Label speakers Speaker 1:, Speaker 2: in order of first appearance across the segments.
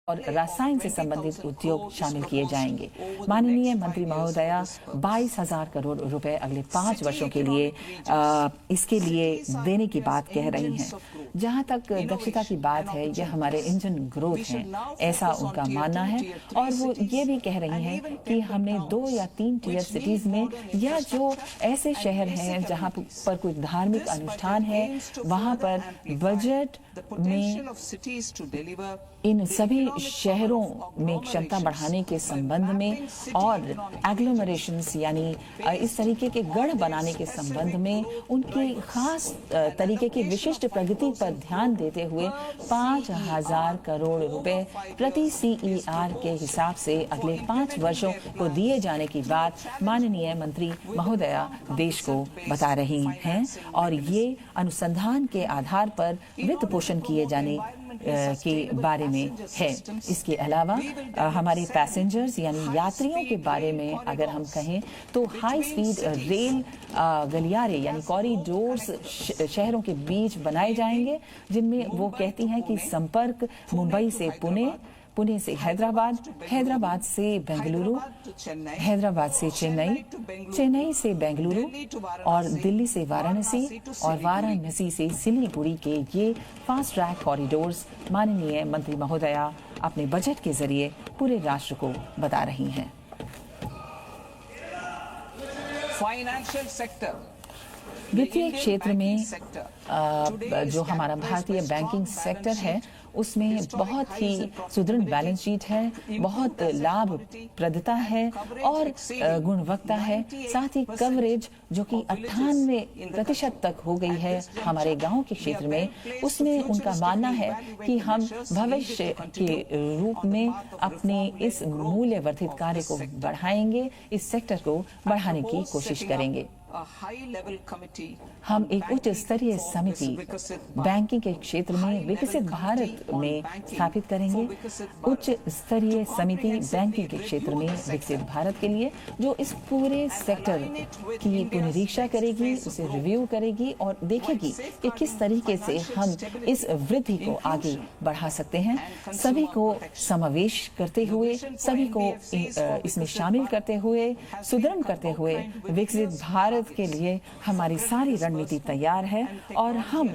Speaker 1: और रसायन से संबंधित उद्योग शामिल किए जाएंगे। माननीय मंत्री महोदया 22,000 करोड़ रुपए अगले 5 वर्षों के लिए इसके लिए देने की बात कह रही हैं। जहां तक दक्षता की बात है, यह हमारे इंजन ग्रोथ है, ऐसा उनका मानना है। और वो ये भी कह रही हैं कि हमने 2 या 3 टियर सिटीज में या जो ऐसे शहर हैं जहां पर कोई धार्मिक अनुष्ठान है, वहां पर बजट में इन सभी शहरों में क्षमता बढ़ाने के संबंध में और एग्लोमरेशंस यानी इस तरीके के गढ़ बनाने के संबंध में उनकी खास तरीके की विशिष्ट प्रगति पर ध्यान देते हुए 5,000 करोड़ रुपए प्रति CER के हिसाब से अगले 5 वर्षों को दिए जाने की बात माननीय मंत्री महोदया देश को बता रही हैं। और ये अनुसंधान के आधार पर वित्त पोषण किए जाने के बारे में है। इसके अलावा हमारे पैसेंजर्स यानी यात्रियों के बारे में अगर हम कहें तो हाई स्पीड रेल गलियारे यानी कॉरिडोर्स शहरों के बीच बनाए जाएंगे, जिनमें वो कहती हैं कि संपर्क मुंबई से पुणे, पुणे से हैदराबाद, हैदराबाद से बेंगलुरु, हैदराबाद से चेन्नई, चेन्नई से बेंगलुरु और दिल्ली से वाराणसी और वाराणसी से सिलीगुड़ी के ये फास्ट ट्रैक कॉरिडोर्स माननीय मंत्री महोदया अपने बजट के जरिए पूरे राष्ट्र को बता रही हैं।
Speaker 2: फाइनेंशियल सेक्टर,
Speaker 1: वित्तीय क्षेत्र में जो हमारा भारतीय बैंकिंग सेक्टर है उसमें बहुत ही सुदृढ़ बैलेंस शीट है, बहुत लाभप्रदता है और गुणवत्ता है। साथ ही कवरेज जो कि 98% तक हो गई है हमारे गांव के क्षेत्र में, उसमें उनका मानना है कि हम भविष्य के रूप में अपने इस मूल्यवर्धित कार्य को बढ़ाएंगे, इस सेक्टर को बढ़ाने की कोशिश करेंगे। हम एक उच्च स्तरीय समिति बैंकिंग के क्षेत्र में विकसित भारत में स्थापित करेंगे। उच्च स्तरीय समिति बैंकिंग के क्षेत्र में विकसित भारत के लिए जो इस पूरे सेक्टर की पुनरीक्षा करेगी, उसे रिव्यू करेगी और देखेगी कि किस तरीके से हम इस वृद्धि को आगे बढ़ा सकते हैं। सभी को समावेश करते हुए, सभी को इसमें शामिल करते हुए, सुदृढ़ करते हुए विकसित भारत के लिए हमारी सारी रणनीति तैयार है। और हम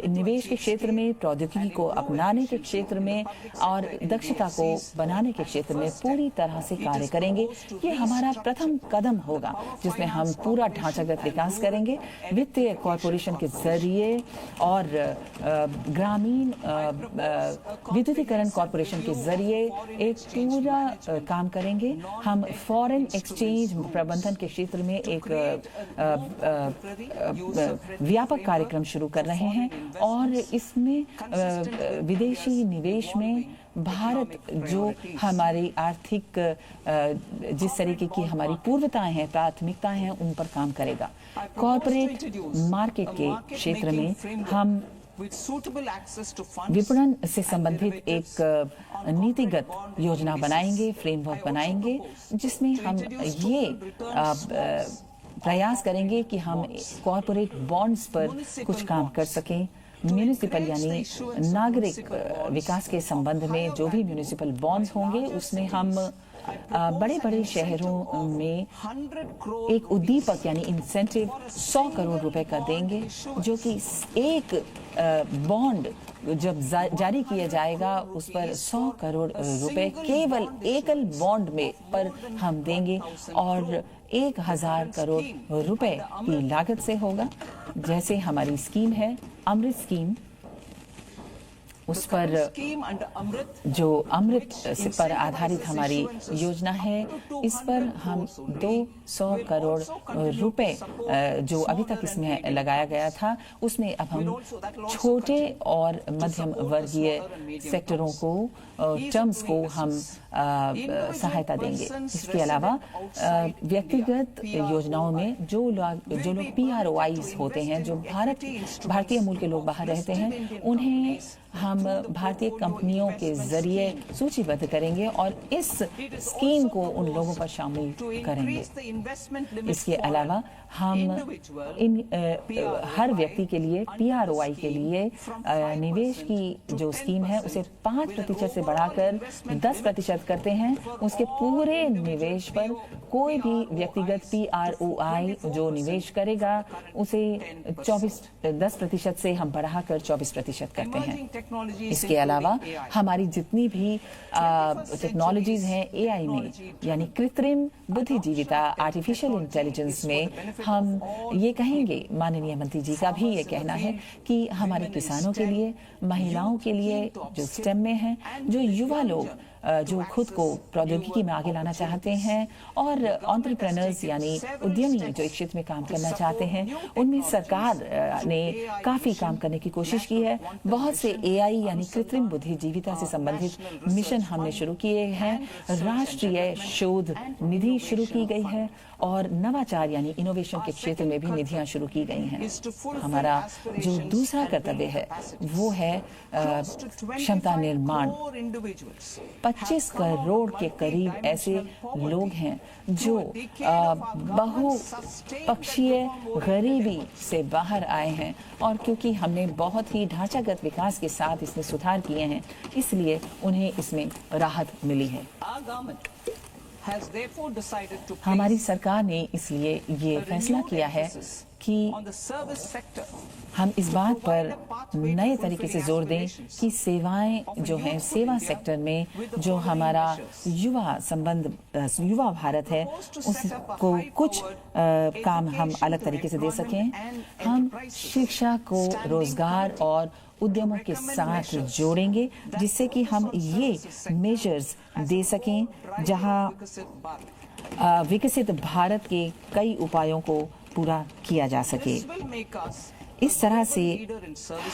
Speaker 1: निवेश के क्षेत्र में, प्रौद्योगिकी को अपनाने के क्षेत्र में और दक्षता को बनाने के क्षेत्र में पूरी तरह से कार्य करेंगे। ये हमारा प्रथम कदम होगा जिसमें हम पूरा ढांचागत विकास करेंगे वित्तीय कॉरपोरेशन के जरिए और ग्रामीण विद्युतीकरण कॉरपोरेशन के जरिए एक पूरा काम करेंगे। हम फॉरेन एक्सचेंज प्रबंधन के क्षेत्र में एक व्यापक कार्यक्रम शुरू कर रहे हैं और इसमें विदेशी निवेश में भारत जो हमारी आर्थिक जिस तरीके की हमारी पूर्वताएं हैं, प्राथमिकताएं हैं, उन पर काम करेगा। कॉर्पोरेट मार्केट के क्षेत्र में हम विपणन से संबंधित एक नीतिगत योजना बनाएंगे, फ्रेमवर्क बनाएंगे, जिसमें हम ये प्रयास करेंगे कि हम कॉर्पोरेट बॉन्ड्स पर कुछ काम कर सकें। म्यूनिसिपल यानी नागरिक विकास के संबंध में जो भी म्यूनिसिपल बॉन्ड्स होंगे उसमें हम बड़े बड़े शहरों में एक उद्दीपक यानी इंसेंटिव 100 करोड़ रुपए का देंगे, जो कि एक बॉन्ड जब जारी किया जाएगा उस पर 100 करोड़ रुपए केवल एकल बॉन्ड में पर हम देंगे और 1,000 करोड़ रुपए की लागत से होगा। जैसे हमारी स्कीम है अमृत स्कीम, उस पर जो अमृत पर आधारित हमारी योजना है, इस पर हम 200 करोड़ रुपए जो अभी तक इसमें लगाया गया था उसमें अब हम छोटे और मध्यम वर्गीय सेक्टरों को, टर्म्स को हम सहायता देंगे। इसके अलावा व्यक्तिगत योजनाओं में जो लोग PROIs होते हैं, जो भारतीय मूल के लोग बाहर रहते हैं, उन्हें हम भारतीय कंपनियों के जरिए सूचीबद्ध करेंगे और इस स्कीम को उन लोगों पर शामिल करेंगे। इसके अलावा हम हर व्यक्ति के लिए PROI के लिए निवेश की जो स्कीम है उसे 5% से बढ़ाकर 10% करते हैं। उसके पूरे निवेश पर कोई भी व्यक्तिगत PROI जो निवेश करेगा उसे 10% से हम बढ़ाकर 24% करते हैं। इसके अलावा हमारी जितनी भी टेक्नोलॉजीज हैं AI में, यानी कृत्रिम बुद्धिजीविता, आर्टिफिशियल इंटेलिजेंस में, हम ये कहेंगे, माननीय मंत्री जी का भी ये कहना है कि हमारे किसानों के लिए, महिलाओं के लिए जो स्टेम में हैं, जो युवा लोग जो खुद को प्रौद्योगिकी में आगे लाना चाहते हैं और एंटरप्रेन्योर्स यानी उद्यमी जो इस क्षेत्र में काम करना चाहते हैं, उनमें सरकार ने काफ़ी काम करने की कोशिश की है। बहुत से AI यानी कृत्रिम बुद्धिजीविता से संबंधित मिशन हमने शुरू किए हैं। राष्ट्रीय शोध निधि शुरू की गई है और नवाचार यानी इनोवेशन के क्षेत्र में भी निधियां शुरू की गई हैं। हमारा जो दूसरा कर्तव्य है वो है क्षमता निर्माण। 25 करोड़ के करीब ऐसे लोग हैं जो बहुपक्षीय गरीबी से बाहर आए हैं और क्योंकि हमने बहुत ही ढांचागत विकास के साथ इसमें सुधार किए हैं, इसलिए उन्हें इसमें राहत मिली है। हमारी सरकार ने इसलिए ये फैसला किया है कि हम इस बात पर नए तरीके से जोर दें कि सेवाएं जो हैं, सेवा सेक्टर में जो हमारा युवा भारत है उसको कुछ काम हम अलग तरीके से दे सकें। हम शिक्षा को रोजगार और उद्यमों के साथ जोड़ेंगे जिससे कि हम ये मेजर्स दे सकें जहां विकसित भारत के कई उपायों को पूरा किया जा सके। इस तरह से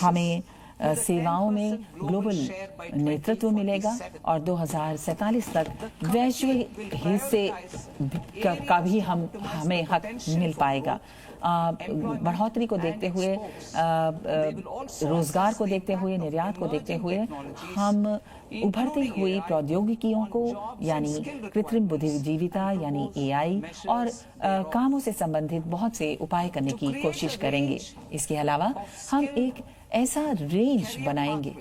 Speaker 1: हमें सेवाओं में ग्लोबल नेतृत्व मिलेगा और 2047 तक वैश्विक हिस्से का भी हमें हक मिल पाएगा। बढ़ोतरी को देखते हुए, रोजगार को देखते हुए, निर्यात को देखते हुए हम उभरती हुई प्रौद्योगिकियों को यानी कृत्रिम बुद्धिजीविता यानी AI और कामों से संबंधित बहुत से उपाय करने की कोशिश करेंगे। इसके अलावा हम एक ऐसा रेंज बनाएंगे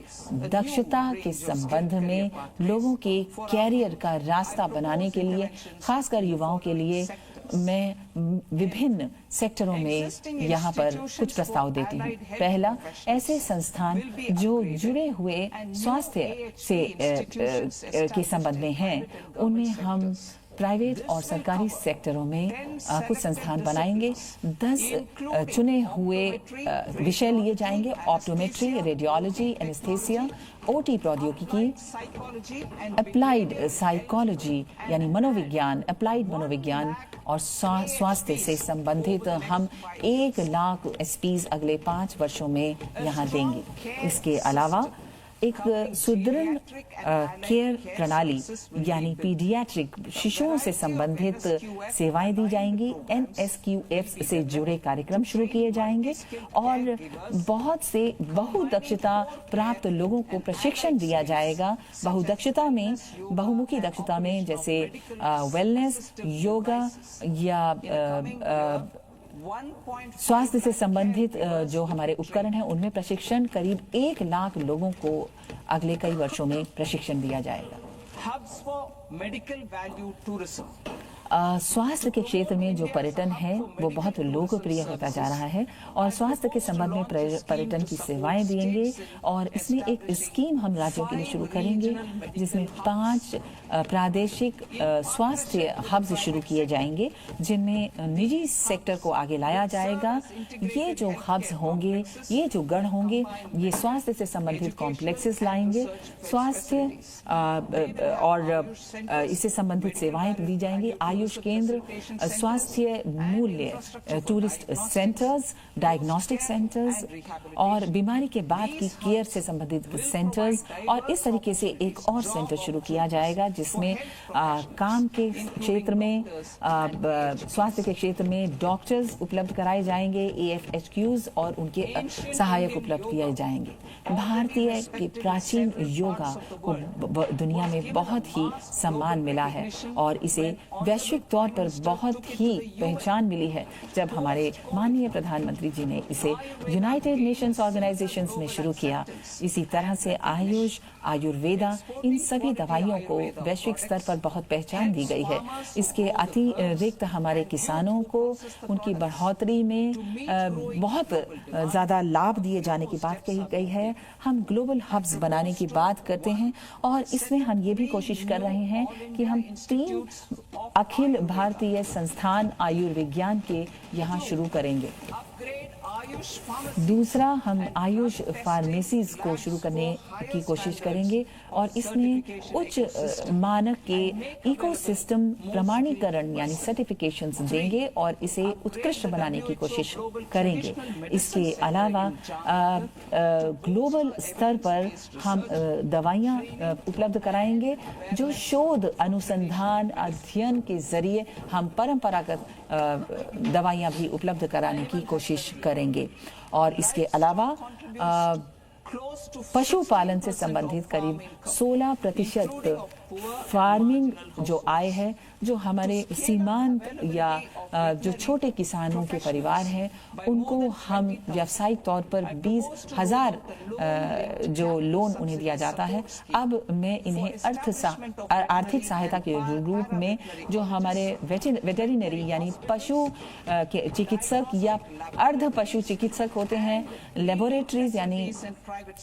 Speaker 1: दक्षता के संबंध में लोगों के कैरियर का रास्ता बनाने के लिए, खासकर युवाओं के लिए। मैं विभिन्न सेक्टरों में यहाँ पर कुछ प्रस्ताव देती हूँ। पहला, ऐसे संस्थान जो जुड़े हुए स्वास्थ्य से के संबंध में हैं, उनमें हम प्राइवेट और सरकारी सेक्टरों में कुछ संस्थान बनाएंगे। 10 चुने हुए विषय लिए जाएंगे: ऑप्टोमेट्री, रेडियोलॉजी, एनेस्थेसिया, OT प्रौद्योगिकी, अप्लाइड साइकोलॉजी यानी मनोविज्ञान, अप्लाइड मनोविज्ञान और स्वास्थ्य से संबंधित हम 1 लाख SPs अगले 5 वर्षों में यहाँ देंगे। इसके अलावा एक सुदृढ़ केयर प्रणाली यानी पीडियाट्रिक शिशुओं से संबंधित सेवाएं दी जाएंगी। NSQFs से जुड़े कार्यक्रम शुरू किए जाएंगे और बहुत से बहुदक्षता प्राप्त लोगों को प्रशिक्षण दिया जाएगा। बहुदक्षता में, बहुमुखी दक्षता में, जैसे वेलनेस, योगा या स्वास्थ्य से संबंधित जो हमारे उपकरण हैं उनमें प्रशिक्षण करीब 1 लाख लोगों को अगले कई वर्षों में प्रशिक्षण दिया जाएगा। स्वास्थ्य के क्षेत्र में जो पर्यटन है वो बहुत लोकप्रिय होता जा रहा है और स्वास्थ्य के संबंध में पर्यटन की सेवाएं देंगे और इसमें एक स्कीम हम राज्यों के लिए शुरू करेंगे जिसमें 5 प्रादेशिक स्वास्थ्य हब्स शुरू किए जाएंगे जिनमें निजी सेक्टर को आगे लाया जाएगा। ये जो हब्स होंगे, ये जो गढ़ होंगे, ये स्वास्थ्य से संबंधित कॉम्प्लेक्सेस लाएंगे, स्वास्थ्य और इससे संबंधित सेवाएं दी जाएंगी। आयुष केंद्र, स्वास्थ्य मूल्य टूरिस्ट सेंटर्स, डायग्नोस्टिक सेंटर्स और बीमारी के बाद की केयर से संबंधित सेंटर्स, और इस तरीके से एक और सेंटर शुरू किया जाएगा जिसमें काम के क्षेत्र में, स्वास्थ्य के क्षेत्र में डॉक्टर्स उपलब्ध कराए जाएंगे, AFHQs और उनके सहायक उपलब्ध किए जाएंगे। भारतीय के प्राचीन योगा को दुनिया में बहुत ही सम्मान मिला है और इसे वैश्विक तौर पर बहुत ही पहचान मिली है जब हमारे माननीय प्रधानमंत्री जी ने इसे यूनाइटेड नेशंस ऑर्गेनाइजेशंस में शुरू किया। इसी तरह से आयुष, आयुर्वेदा, इन सभी दवाइयों को वैश्विक स्तर पर बहुत पहचान दी गई है। इसके अतिरिक्त हमारे किसानों को उनकी बढ़ोतरी में बहुत ज़्यादा लाभ दिए जाने की बात कही गई है। हम ग्लोबल हब्स बनाने की बात करते हैं और इसमें हम ये भी कोशिश कर रहे हैं कि हम 3 अखिल भारतीय संस्थान आयुर्विज्ञान के यहाँ शुरू करेंगे। दूसरा, हम आयुष फार्मेसीज को शुरू करने की कोशिश करेंगे और इसमें उच्च मानक के इकोसिस्टम प्रमाणीकरण यानी सर्टिफिकेशंस देंगे और इसे उत्कृष्ट बनाने की कोशिश करेंगे। इसके अलावा ग्लोबल स्तर पर हम दवाइयाँ उपलब्ध कराएंगे जो शोध, अनुसंधान, अध्ययन के जरिए हम परंपरागत दवाइयाँ भी उपलब्ध कराने की कोशिश करेंगे। और इसके अलावा पशुपालन से संबंधित करीब 16% फार्मिंग जो आय है, जो हमारे सीमांत या जो छोटे किसानों के परिवार हैं, उनको हम व्यावसायिक तौर पर 20,000 जो लोन उन्हें दिया जाता है, अब मैं इन्हें आर्थिक सहायता के रूप में जो हमारे वेटेरिनरी यानी पशु के चिकित्सक या अर्ध पशु चिकित्सक होते हैं, लेबोरेटरीज यानी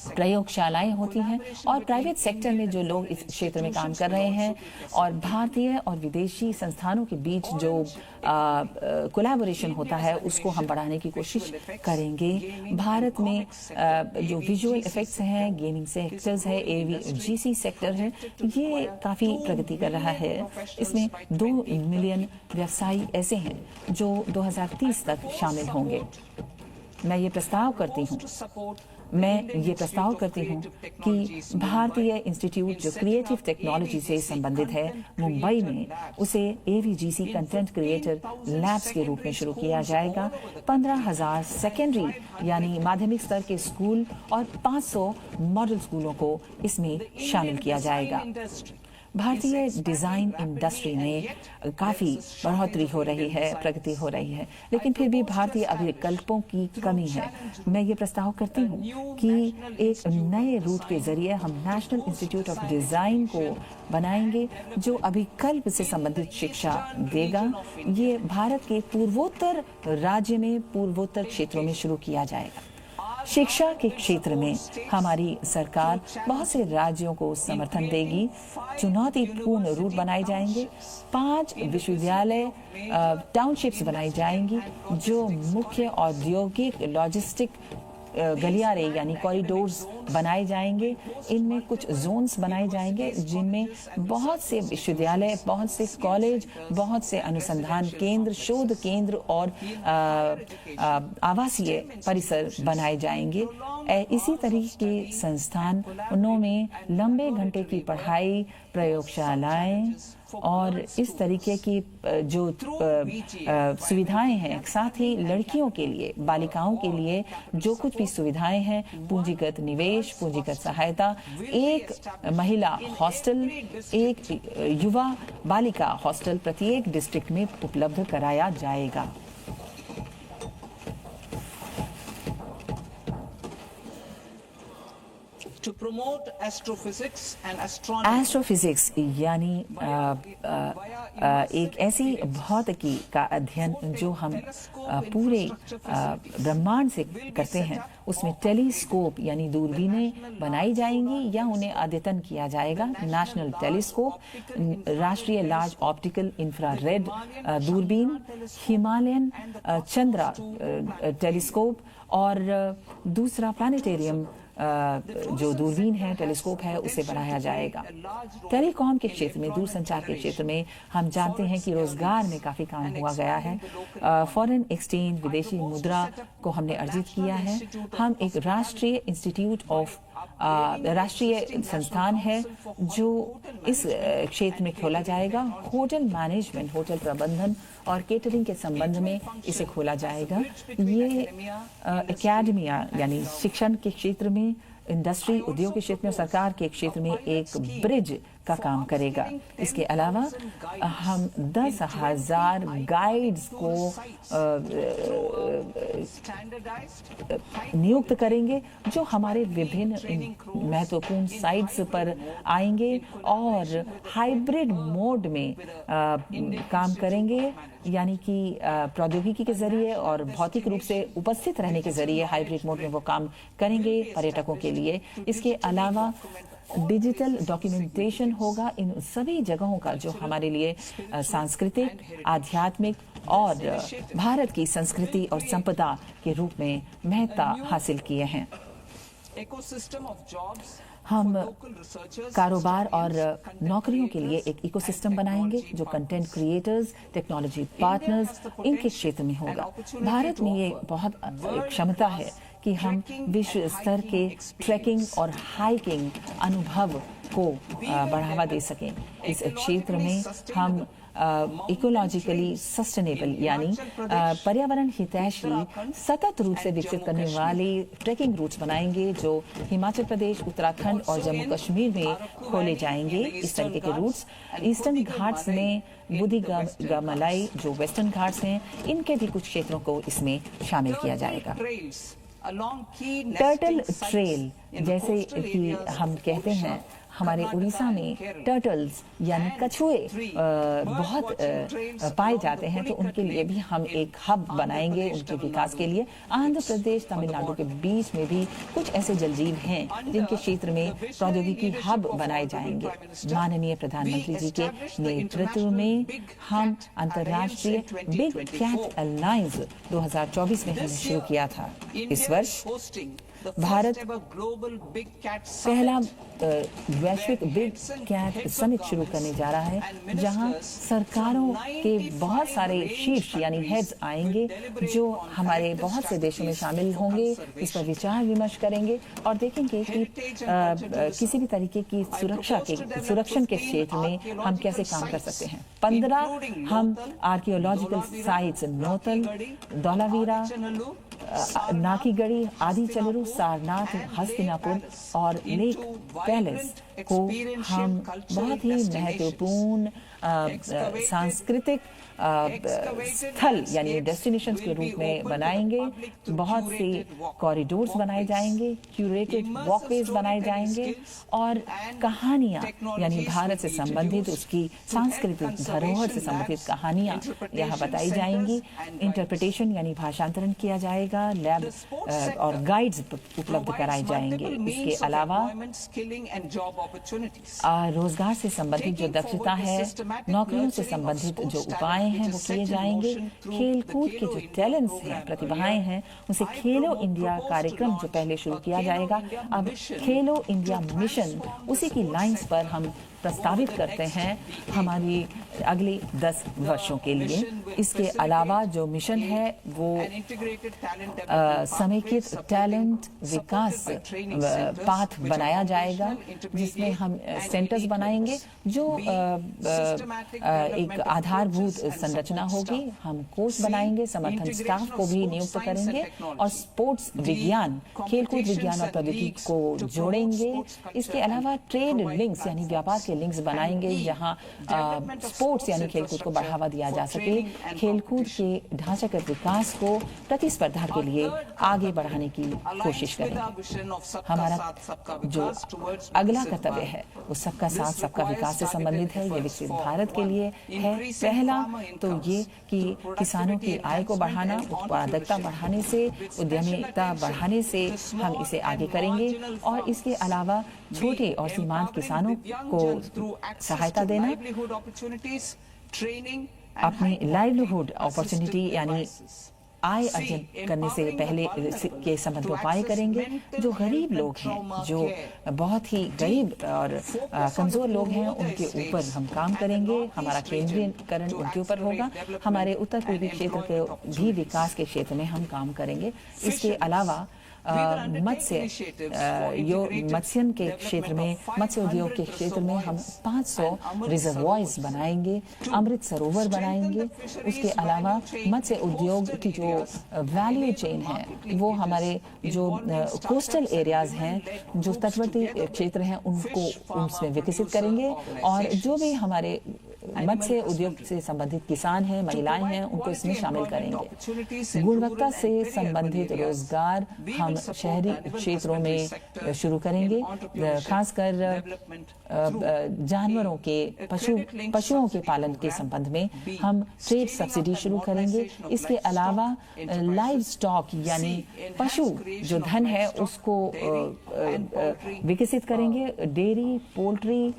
Speaker 1: प्रयोगशालाएं होती हैं और प्राइवेट सेक्टर में जो लोग इस क्षेत्र में काम कर रहे हैं और भारतीय और विदेशी संस्थानों के बीच जो कोलैबोरेशन होता है उसको हम बढ़ाने की कोशिश करेंगे। भारत में जो विजुअल इफेक्ट्स हैं, गेमिंग सेक्टर्स है, AVGC सेक्टर है, ये काफ़ी प्रगति कर रहा है। इसमें 2 मिलियन व्यवसायी ऐसे हैं जो 2030 तक शामिल होंगे। मैं ये प्रस्ताव करती हूँ कि भारतीय इंस्टीट्यूट जो क्रिएटिव टेक्नोलॉजी से संबंधित है मुंबई में, उसे AVGC कंटेंट क्रिएटर लैब्स के रूप में शुरू किया जाएगा। 15,000 सेकेंडरी यानी माध्यमिक स्तर के स्कूल और 500 मॉडल स्कूलों को इसमें शामिल किया जाएगा। भारतीय डिज़ाइन इंडस्ट्री में काफ़ी बढ़ोतरी हो रही है, प्रगति हो रही है, लेकिन फिर भी भारतीय विकल्पों की कमी है। मैं ये प्रस्ताव करती हूँ कि एक नए रूट के जरिए हम नेशनल इंस्टीट्यूट ऑफ डिज़ाइन को बनाएंगे जो अभिकल्प से संबंधित शिक्षा देगा। ये भारत के पूर्वोत्तर राज्य में, पूर्वोत्तर क्षेत्रों में शुरू किया जाएगा। शिक्षा के क्षेत्र में हमारी सरकार बहुत से राज्यों को समर्थन देगी। चुनौतीपूर्ण रूट बनाए जाएंगे। 5 विश्वविद्यालय टाउनशिप्स बनाई जाएंगी जो मुख्य औद्योगिक लॉजिस्टिक गलियारे यानी कॉरिडोर्स बनाए जाएंगे। इनमें कुछ जोन्स बनाए जाएंगे जिनमें बहुत से विश्वविद्यालय, बहुत से कॉलेज, बहुत से अनुसंधान केंद्र, शोध केंद्र और आवासीय परिसर बनाए जाएंगे। इसी तरीके के संस्थानों में लंबे घंटे की पढ़ाई, प्रयोगशालाएं और इस तरीके की जो सुविधाएं हैं, साथ ही लड़कियों के लिए, बालिकाओं के लिए जो कुछ भी सुविधाएं हैं, पूंजीगत निवेश, पूंजीगत सहायता, एक महिला हॉस्टल, एक युवा बालिका हॉस्टल प्रत्येक डिस्ट्रिक्ट में उपलब्ध कराया जाएगा।
Speaker 2: To promote astrophysics and astronomy.
Speaker 1: Astrophysics यानी एक ऐसी भौतिकी का अध्ययन जो हम पूरे ब्रह्मांड से करते हैं, उसमें टेलीस्कोप यानी दूरबीनें बनाई जाएंगी या उन्हें अद्यतन किया जाएगा। नेशनल टेलीस्कोप, राष्ट्रीय लार्ज ऑप्टिकल इंफ्रारेड दूरबीन, हिमालयन चंद्रा टेलीस्कोप और दूसरा प्लानिटेरियम जो दूरबीन है, टेलीस्कोप है, उसे बढ़ाया जाएगा। टेलीकॉम के क्षेत्र में, दूरसंचार के क्षेत्र में हम जानते हैं कि रोजगार में काफ़ी काम हुआ गया है। फॉरेन एक्सचेंज, विदेशी मुद्रा को हमने अर्जित किया है। हम एक राष्ट्रीय इंस्टीट्यूट ऑफ राष्ट्रीय संस्थान है जो इस क्षेत्र में खोला जाएगा। होटल मैनेजमेंट, होटल प्रबंधन और केटरिंग के संबंध में इसे खोला जाएगा। ये एकेडमिया यानी शिक्षण के क्षेत्र में, इंडस्ट्री, उद्योग के क्षेत्र में, सरकार के क्षेत्र में एक ब्रिज का काम करेगा। इसके अलावा हम 10,000 गाइड्स को नियुक्त करेंगे जो हमारे विभिन्न महत्वपूर्ण साइट्स पर आएंगे और हाइब्रिड मोड में काम करेंगे, यानी कि प्रौद्योगिकी के जरिए और भौतिक रूप से उपस्थित रहने के जरिए हाइब्रिड मोड में वो काम करेंगे पर्यटकों के लिए। इसके अलावा डिजिटल डॉक्यूमेंटेशन होगा इन सभी जगहों का जो हमारे लिए सांस्कृतिक, आध्यात्मिक और भारत की संस्कृति और संपदा के रूप में महत्ता हासिल किए हैं। हम कारोबार और नौकरियों के लिए एक इकोसिस्टम बनाएंगे जो कंटेंट क्रिएटर्स, टेक्नोलॉजी पार्टनर्स, इनके क्षेत्र में होगा। भारत में ये बहुत क्षमता है कि हम विश्व स्तर के ट्रैकिंग और हाइकिंग अनुभव को बढ़ावा दे सकें। इस क्षेत्र में हम इकोलॉजिकली सस्टेनेबल यानी पर्यावरण हितैषी सतत रूप से विकसित करने वाले ट्रैकिंग रूट्स बनाएंगे जो हिमाचल प्रदेश, उत्तराखंड और जम्मू कश्मीर में खोले जाएंगे। इस तरीके के रूट्स ईस्टर्न घाट्स में बुदिगमलाई जो वेस्टर्न घाट्स हैं, इनके भी कुछ क्षेत्रों को इसमें शामिल किया जाएगा। टर्टल ट्रेल, जैसे कि हम कहते हैं, हमारे उड़ीसा में टर्टल्स यानी कछुए बहुत पाए जाते हैं, तो उनके लिए भी हम एक हब बनाएंगे उनके विकास के लिए। आंध्र प्रदेश, तमिलनाडु के बीच में भी कुछ ऐसे जलजीव हैं जिनके क्षेत्र में प्रौद्योगिकी हब बनाए जाएंगे। माननीय प्रधानमंत्री जी के नेतृत्व में हम अंतर्राष्ट्रीय बिग कैट अलायंस 2024 में हमने शुरू किया था। इस वर्ष भारत पहला वैश्विक बिग कैट समिट शुरू करने जा रहा है, जहां सरकारों के बहुत सारे शीर्ष यानी हेड्स आएंगे जो हमारे बहुत से देशों में शामिल होंगे। इस पर विचार विमर्श करेंगे और देखेंगे कि किसी भी तरीके की सुरक्षण के क्षेत्र में हम कैसे काम कर सकते हैं। 15 हम आर्कियोलॉजिकल साइट्स नौतल, धौलावीरा, नाकीगढ़ी, आदि चलरू, सारनाथ, हस्तिनापुर और लेक पैलेस को हम बहुत ही महत्वपूर्ण सांस्कृतिक स्थल यानी डेस्टिनेशंस के रूप में बनाएंगे। बहुत से कॉरिडोर्स बनाए जाएंगे, क्यूरेटेड वॉकवेज बनाए जाएंगे और कहानियां यानी भारत से संबंधित, उसकी सांस्कृतिक धरोहर से संबंधित कहानियां यहाँ बताई जाएंगी। इंटरप्रिटेशन यानी भाषांतरण किया जाएगा, लैब और गाइड्स उपलब्ध कराए जाएंगे। इसके अलावा रोजगार से संबंधित जो दक्षता है, नौकरियों से संबंधित जो उपाय हैं वो किए जाएंगे। खेलकूद के जो टैलेंट्स हैं, प्रतिभाएं हैं, उसे खेलो इंडिया कार्यक्रम जो पहले शुरू किया जाएगा, अब खेलो इंडिया मिशन उसी की लाइंस पर हम प्रस्तावित करते हैं हमारी अगले 10 वर्षों के लिए। इसके अलावा जो मिशन है वो समेकित टैलेंट विकास पाथ बनाया जाएगा, जिसमें हम सेंटर्स बनाएंगे जो एक आधारभूत संरचना होगी। हम कोर्स बनाएंगे, समर्थन स्टाफ को भी नियुक्त करेंगे और स्पोर्ट्स विज्ञान, खेलकूद विज्ञान और प्रौद्योगिकी को जोड़ेंगे। इसके अलावा ट्रेड लिंक्स यानी व्यापार के लिंक्स बनाएंगे, जहां स्पोर्ट्स यानी खेलकूद को बढ़ावा दिया जा सके। खेलकूद के ढांचागत विकास को प्रतिस्पर्धा के लिए आगे बढ़ाने की कोशिश करेंगे। हमारा जो अगला कर्तव्य है वो सबका साथ सबका विकास से संबंधित है। ये विकसित भारत के लिए है। पहला तो ये कि किसानों की आय को बढ़ाना, उत्पादकता बढ़ाने से, उद्यमिता बढ़ाने से हम इसे आगे करेंगे और इसके अलावा छोटे और सीमांत किसानों को सहायता देना, अपनी लाइवलीहुड अपॉर्चुनिटी यानी आय अर्जन करने से पहले के संबंध उपाय करेंगे। जो गरीब लोग हैं, जो बहुत ही गरीब और कमज़ोर लोग हैं, उनके ऊपर हम काम करेंगे। हमारा केंद्रीकरण उनके ऊपर होगा। हमारे उत्तर पूर्वी क्षेत्र के भी विकास के क्षेत्र में हम काम करेंगे। इसके अलावा मत्स्यन के क्षेत्र में, मत्स्य उद्योग के क्षेत्र में हम 500 रिजर्वॉयर्स बनाएंगे, अमृत सरोवर बनाएंगे। उसके अलावा मत्स्य उद्योग की जो वैल्यू चेन है, वो हमारे जो कोस्टल एरियाज हैं, जो तटवर्ती क्षेत्र हैं, उनको उसमें विकसित करेंगे। और जो भी हमारे मत्स्य उद्योग से संबंधित किसान हैं, महिलाएं हैं, उनको इसमें शामिल करेंगे। गुणवत्ता से संबंधित रोजगार हम शहरी क्षेत्रों में शुरू करेंगे, खासकर जानवरों के पशुओं के पालन के संबंध में हम ट्रेड सब्सिडी शुरू करेंगे। इसके अलावा लाइव स्टॉक यानी पशु जो धन है उसको विकसित करेंगे। डेयरी, पोल्ट्री,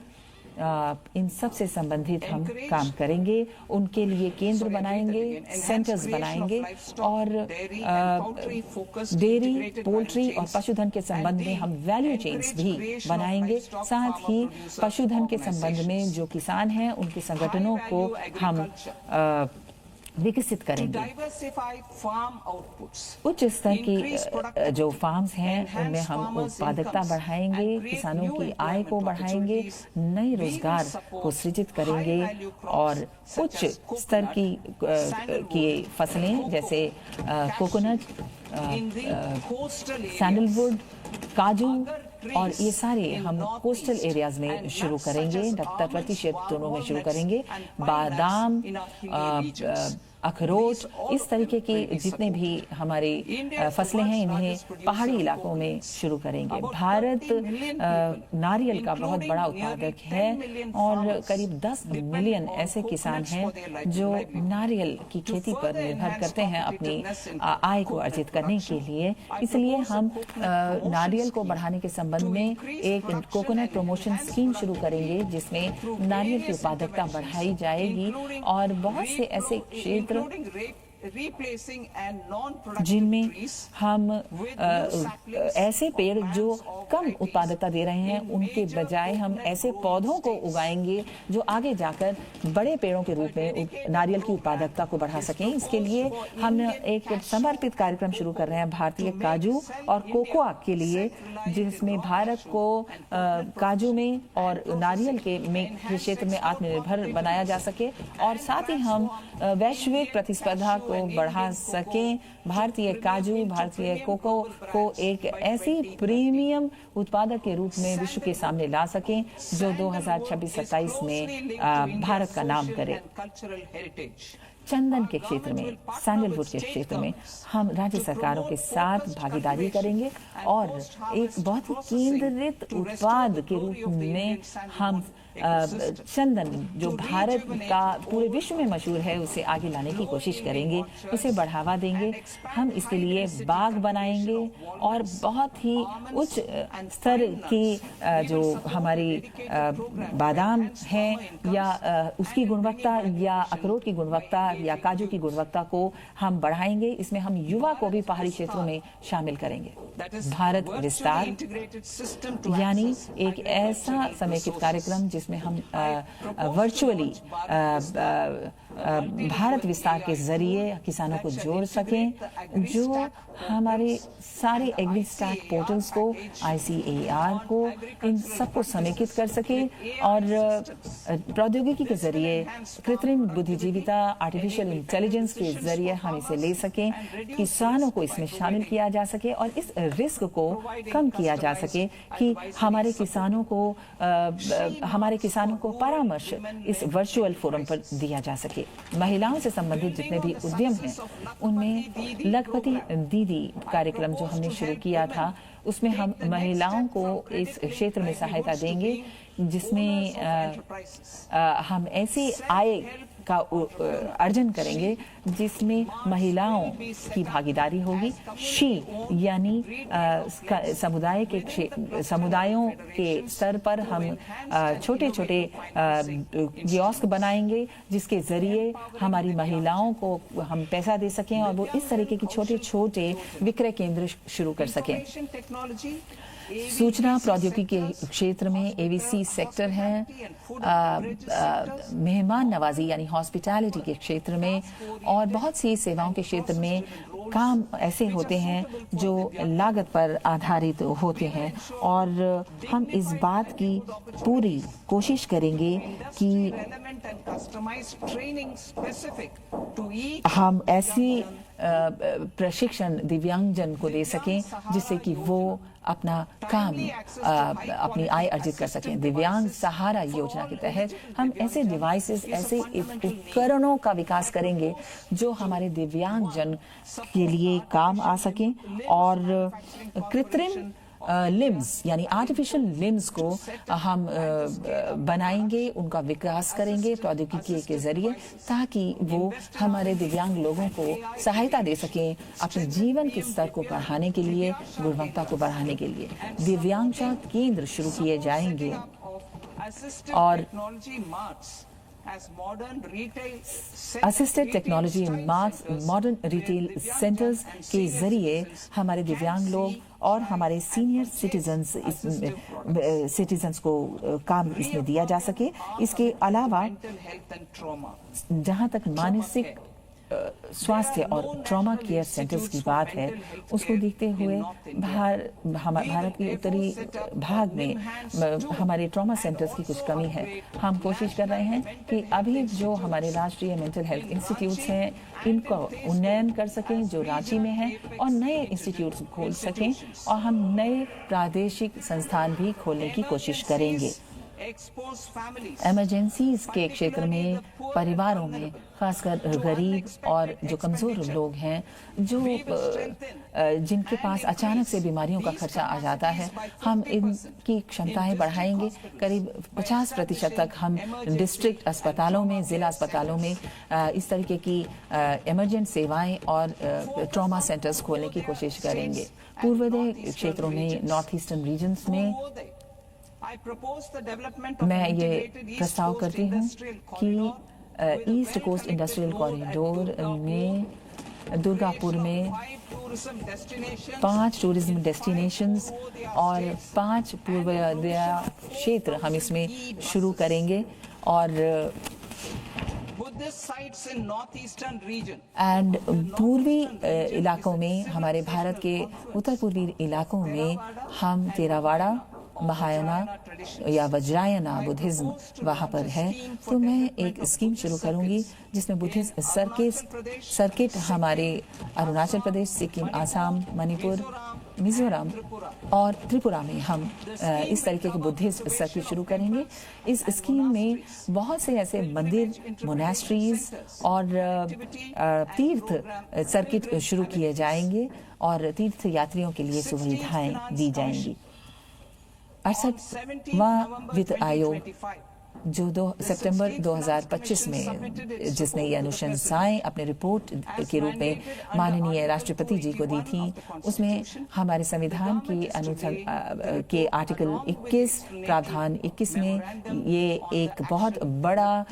Speaker 1: इन सब से संबंधित हम काम करेंगे। उनके लिए केंद्र बनाएंगे, सेंटर्स बनाएंगे और डेयरी, पोल्ट्री और पशुधन के संबंध में हम वैल्यू चेन्स भी बनाएंगे। साथ ही पशुधन के संबंध में जो किसान हैं, उनके संगठनों को हम विकसित करेंगे। उच्च स्तर की जो फार्म्स हैं, उनमें हम उत्पादकता बढ़ाएंगे, किसानों की आय को बढ़ाएंगे, नए रोजगार को सृजित करेंगे और उच्च स्तर की फसलें जैसे कोकोनट, सैंडलवुड, काजू और ये सारे हम कोस्टल एरियाज में शुरू करेंगे, तटवर्ती क्षेत्रों में शुरू करेंगे। बादाम, अखरोट, इस तरीके की जितने भी हमारी फसलें हैं, इन्हें पहाड़ी इलाकों में शुरू करेंगे। भारत नारियल का बहुत बड़ा उत्पादक है और करीब 10 मिलियन ऐसे किसान हैं जो नारियल की खेती पर निर्भर करते हैं अपनी आय को अर्जित करने के लिए। इसलिए हम नारियल को बढ़ाने के संबंध में एक कोकोनट प्रमोशन स्कीम शुरू करेंगे, जिसमें नारियल की उत्पादकता बढ़ाई जाएगी और बहुत से ऐसे क्षेत्र जिनमें हम ऐसे पेड़ जो कम उत्पादकता दे रहे हैं, उनके बजाय हम ऐसे पौधों को उगाएंगे जो आगे जाकर बड़े पेड़ों के रूप में नारियल की उत्पादकता को बढ़ा सकें। इसके लिए हम एक समर्पित कार्यक्रम शुरू कर रहे हैं भारतीय काजू और कोकोआ के लिए, जिसमें भारत को काजू में और नारियल के क्षेत्र में आत्मनिर्भर बनाया जा सके और साथ ही हम वैश्विक प्रतिस्पर्धा को बढ़ा सकें। भारतीय काजू, भारतीय कोको को एक ऐसी प्रीमियम उत्पादक के रूप में विश्व के सामने ला सकें जो 2026-27 में भारत का नाम करे। चंदन के क्षेत्र में, सैंडलवुड के क्षेत्र में हम राज्य सरकारों के साथ भागीदारी करेंगे और एक बहुत ही केंद्रित उत्पाद के रूप में हम चंदन जो भारत का पूरे विश्व में मशहूर है, उसे आगे लाने की कोशिश करेंगे, उसे बढ़ावा देंगे। हम इसके लिए बाग बनाएंगे और बहुत ही उच्च स्तर की जो हमारी बादाम है या उसकी गुणवत्ता या अखरोट की गुणवत्ता या काजू की गुणवत्ता को हम बढ़ाएंगे। इसमें हम युवा को भी पहाड़ी क्षेत्रों में शामिल करेंगे। भारत विस्तार यानी एक ऐसा समेकित कार्यक्रम जिसमें हम वर्चुअली भारत विस्तार के जरिए किसानों को जोड़ सकें, जो हमारे सारे एग्रीस्टैक पोर्टल्स को, ICAR को, इन सबको समेकित कर सके और प्रौद्योगिकी के जरिए, कृत्रिम बुद्धिजीविता, आर्टिफिशियल इंटेलिजेंस के जरिए हम इसे ले सकें, किसानों को इसमें शामिल किया जा सके और इस रिस्क को कम किया जा सके कि हमारे किसानों को परामर्श इस वर्चुअल फोरम पर दिया जा सके। महिलाओं से संबंधित जितने भी उद्यम हैं, उनमें लखपति दीदी कार्यक्रम जो हमने शुरू किया था, उसमें हम महिलाओं को इस क्षेत्र में सहायता देंगे, जिसमें हम ऐसी आय का अर्जन करेंगे जिसमें महिलाओं की भागीदारी होगी। शी यानी समुदायों के स्तर पर हम छोटे छोटे कियोस्क बनाएंगे जिसके जरिए हमारी महिलाओं को हम पैसा दे सकें और वो इस तरीके की छोटे छोटे विक्रय केंद्र शुरू कर सकें। सूचना प्रौद्योगिकी के क्षेत्र में एवीसी सेक्टर है, मेहमान नवाजी यानी हॉस्पिटैलिटी के क्षेत्र में और बहुत सी सेवाओं के क्षेत्र में काम ऐसे होते हैं जो लागत पर आधारित होते हैं और हम इस बात की पूरी कोशिश करेंगे कि हम ऐसी प्रशिक्षण दिव्यांगजन को दे सकें जिससे कि वो अपना काम अपनी आय अर्जित कर सकें। दिव्यांग सहारा योजना के तहत हम ऐसे डिवाइसेस, ऐसे उपकरणों का विकास करेंगे जो हमारे दिव्यांगजन के लिए काम आ सकें और कृत्रिम लिम्स यानी आर्टिफिशियल लिम्स को हम बनाएंगे, उनका विकास करेंगे प्रौद्योगिकी के जरिए ताकि वो हमारे दिव्यांग लोगों को सहायता दे सकें अपने जीवन के स्तर को बढ़ाने के लिए, गुणवत्ता को बढ़ाने के लिए। दिव्यांगता केंद्र शुरू किए जाएंगे और assisted technology marts, modern retail centres के जरिए हमारे दिव्यांग लोग और हमारे सीनियर सिटीजन्स को काम इसमें दिया जा सके। इसके अलावा जहां तक मानसिक स्वास्थ्य और ट्रॉमा केयर सेंटर्स की बात है, उसको देखते हुए भारत के उत्तरी भाग में हमारे ट्रॉमा सेंटर्स की कुछ कमी है। हम कोशिश कर रहे हैं कि अभी जो हमारे राष्ट्रीय मेंटल हेल्थ इंस्टीट्यूट्स हैं इनको उन्नयन कर सकें जो रांची में है और नए इंस्टीट्यूट्स खोल सकें और हम नए प्रादेशिक संस्थान भी खोलने की कोशिश करेंगे। इमरजेंसीज के क्षेत्र में परिवारों में खासकर गरीब और जो कमज़ोर लोग हैं, जो जिनके पास अचानक से बीमारियों का खर्चा आ जाता है, हम इनकी क्षमताएं बढ़ाएंगे। करीब 50% तक हम डिस्ट्रिक्ट अस्पतालों में, ज़िला अस्पतालों में इस तरीके की इमरजेंट सेवाएं और ट्रॉमा सेंटर्स खोलने की कोशिश करेंगे। पूर्वोदय क्षेत्रों में, नॉर्थ ईस्टर्न रीजन्स में मैं ये प्रस्ताव करती हूँ कि ईस्ट कोस्ट इंडस्ट्रियल कॉरिडोर में दुर्गापुर में 5 टूरिज्म डेस्टिनेशंस और 5 पूर्वोदय क्षेत्र हम इसमें शुरू करेंगे और पूर्वी इलाकों में, हमारे भारत के उत्तर पूर्वी इलाकों में हम तेरावाड़ा, महायाना या वज्रायना बुद्धिज्म वहाँ पर है, तो मैं एक स्कीम शुरू करूँगी जिसमें बुद्धिज्म सर्किट हमारे अरुणाचल प्रदेश, सिक्किम, आसाम, मणिपुर, मिजोरम और त्रिपुरा में हम इस तरीके के बुद्धिस्ट सर्किट शुरू करेंगे। इस स्कीम में बहुत से ऐसे मंदिर, मोनेस्ट्रीज और तीर्थ सर्किट शुरू किए जाएंगे और तीर्थ यात्रियों के लिए सुविधाएं दी जाएंगी। 68वां वित्त आयोग जो सितंबर 2025 में जिसने ये अनुशंसाएं अपने रिपोर्ट के रूप में माननीय राष्ट्रपति जी को दी थी, उसमें हमारे संविधान के आर्टिकल 21 प्रावधान 21 में ये एक बहुत बड़ा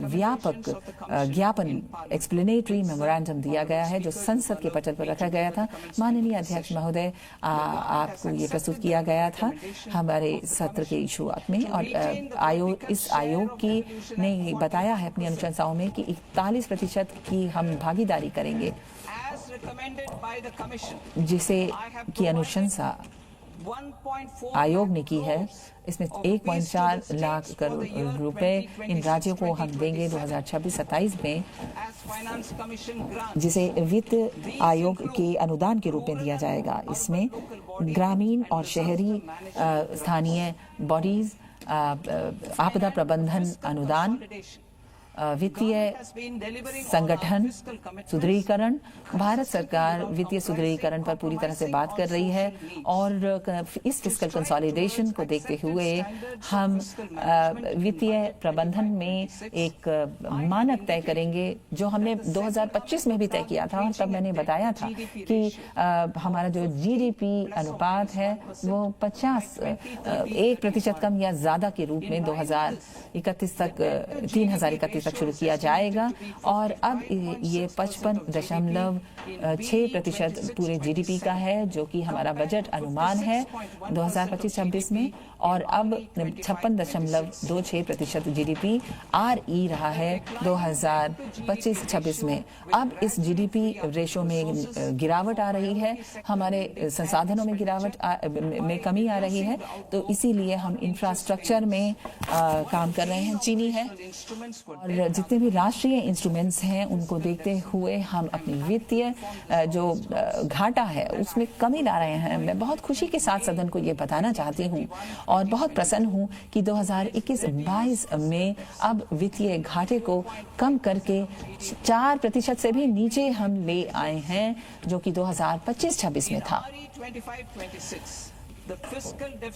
Speaker 1: व्यापक ज्ञापन एक्सप्लेनेटरी मेमोरेंडम दिया गया है जो संसद के पटल पर रखा गया था। माननीय अध्यक्ष महोदय, आपको ये प्रस्तुत किया गया था हमारे सत्र के शुरुआत में और इस आयोग की ने बताया है अपनी अनुशंसाओं में कि 41% की हम भागीदारी करेंगे, जिसे की अनुशंसा आयोग ने की है। इसमें 1.4 लाख करोड़ रुपए इन राज्यों को हम देंगे 2026-27 में, जिसे वित्त आयोग के अनुदान के रूप में दिया जाएगा। इसमें ग्रामीण और शहरी स्थानीय बॉडीज, आपदा प्रबंधन अनुदान वित्तीय संगठन सुदृढ़ीकरण, भारत सरकार वित्तीय सुदृढ़ीकरण पर पूरी तरह से बात कर रही है और इस फिस्कल कंसोलिडेशन को देखते हुए हम वित्तीय प्रबंधन में एक मानक तय करेंगे जो हमने 2025 में भी तय किया था। और तब मैंने बताया था कि हमारा जो जीडीपी अनुपात है वो 1% कम या ज्यादा के रूप में 2031 तक शुरू किया जाएगा और अब ये 55.6% पूरे जीडीपी का है जो कि हमारा बजट अनुमान है 2025-26 में, और अब 56.26% जीडीपी RE रहा है 2025-26 में। अब इस जीडीपी रेशो में गिरावट आ रही है, हमारे संसाधनों में में कमी आ रही है, तो इसीलिए हम इंफ्रास्ट्रक्चर में काम कर रहे हैं। चीनी है और जितने भी राष्ट्रीय इंस्ट्रूमेंट्स हैं उनको देखते हुए हम अपनी वित्तीय जो घाटा है उसमें कमी ला रहे हैं। मैं बहुत खुशी के साथ सदन को ये बताना चाहती हूँ और बहुत प्रसन्न हूँ कि 2021-22 में अब वित्तीय घाटे को कम करके 4% से भी नीचे हम ले आए हैं जो कि 2025-26 में था।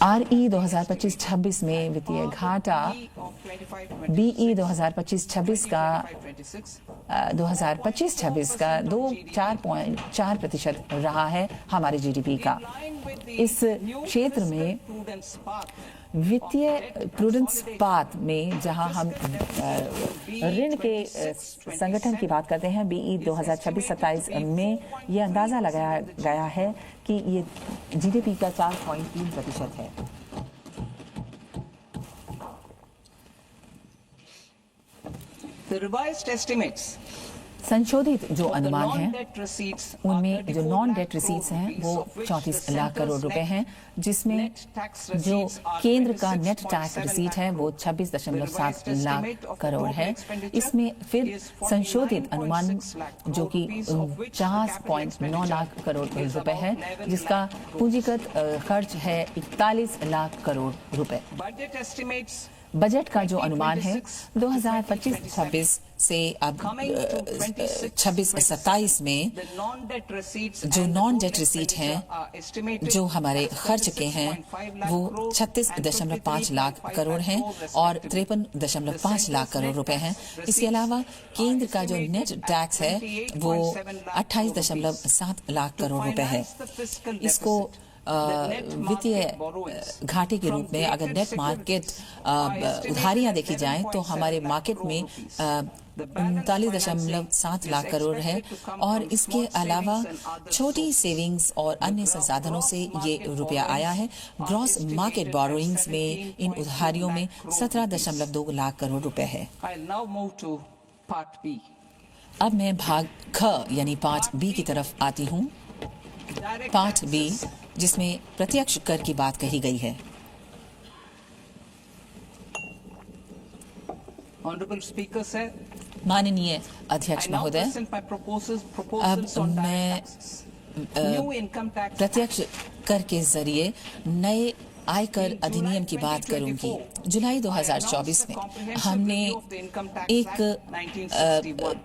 Speaker 1: RE 2025-26 में वित्तीय घाटा BE 2025-26 का 4.4% रहा है हमारे जीडीपी का। इस क्षेत्र में वित्तीय प्रूडेंस पाथ में जहां हम ऋण के संगठन की बात करते हैं, BE 2026-27 में यह अंदाजा लगाया गया है कि ये जीडीपी का 4.3% है।
Speaker 2: The revised estimates
Speaker 1: संशोधित जो अनुमान हैं उनमें जो नॉन डेट रिसीट्स हैं वो 34 लाख करोड़ रुपए हैं, जिसमें जो केंद्र का नेट टैक्स रिसीट है वो 26.7 लाख करोड़ है। इसमें फिर संशोधित अनुमान जो कि 50.9 लाख करोड़ रुपए है, जिसका पूंजीगत खर्च है 41 लाख करोड़ रुपए। बजट का जो अनुमान है 2025-26 से अब 26-27 में जो नॉन डेट रिसीट हैं जो हमारे खर्च के हैं वो 36.5 लाख करोड़ हैं और 53.5 लाख करोड़ रुपए हैं। इसके अलावा केंद्र का जो नेट टैक्स है वो 28.7 लाख करोड़ रुपए है। इसको वित्तीय घाटे के रूप में अगर नेट मार्केट उधारियां देखी जाएं तो हमारे मार्केट में 39.7 लाख करोड़ है और इसके अलावा छोटी सेविंग्स और अन्य संसाधनों से ये रुपया आया है। ग्रॉस मार्केट बोरोइंग्स में इन उधारियों में 17.2 लाख करोड़ रुपए है। अब मैं भाग ख यानी पार्ट बी की तरफ आती हूँ। पार्ट बी जिसमें प्रत्यक्ष कर की बात कही गई है। माननीय अध्यक्ष महोदय, अब मैं प्रत्यक्ष कर के जरिए नए आयकर अधिनियम की बात करूंगी। जुलाई 2024 में हमने एक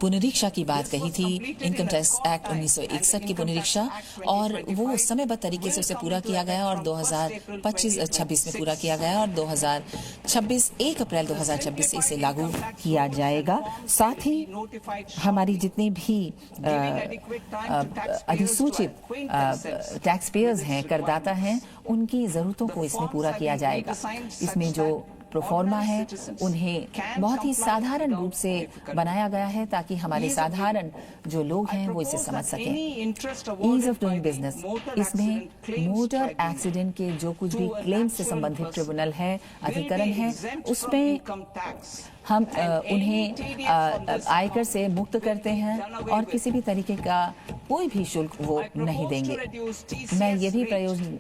Speaker 1: पुनरीक्षा की बात कही थी, इनकम टैक्स एक्ट 1961 की पुनरीक्षा, और वो समयबद्ध तरीके से उसे पूरा किया गया और 2025-26 में पूरा किया गया और 1 अप्रैल 2026 से इसे लागू किया जाएगा। साथ ही हमारी जितने भी अधिसूचित टैक्स पेयर्स हैं, करदाता हैं, उनकी जरूरतों को इसमें पूरा किया जाएगा। इसमें जो प्रोफॉर्मा है उन्हें बहुत ही साधारण रूप से बनाया गया है ताकि हमारे साधारण जो लोग हैं वो इसे समझ सकें। ईज ऑफ डूइंग बिजनेस, इसमें मोटर एक्सीडेंट के जो कुछ भी क्लेम से संबंधित ट्रिब्यूनल है, अधिकरण है, उसमें हम उन्हें आयकर से मुक्त करते हैं और किसी भी तरीके का कोई भी शुल्क वो नहीं देंगे। मैं ये भी प्रयोजन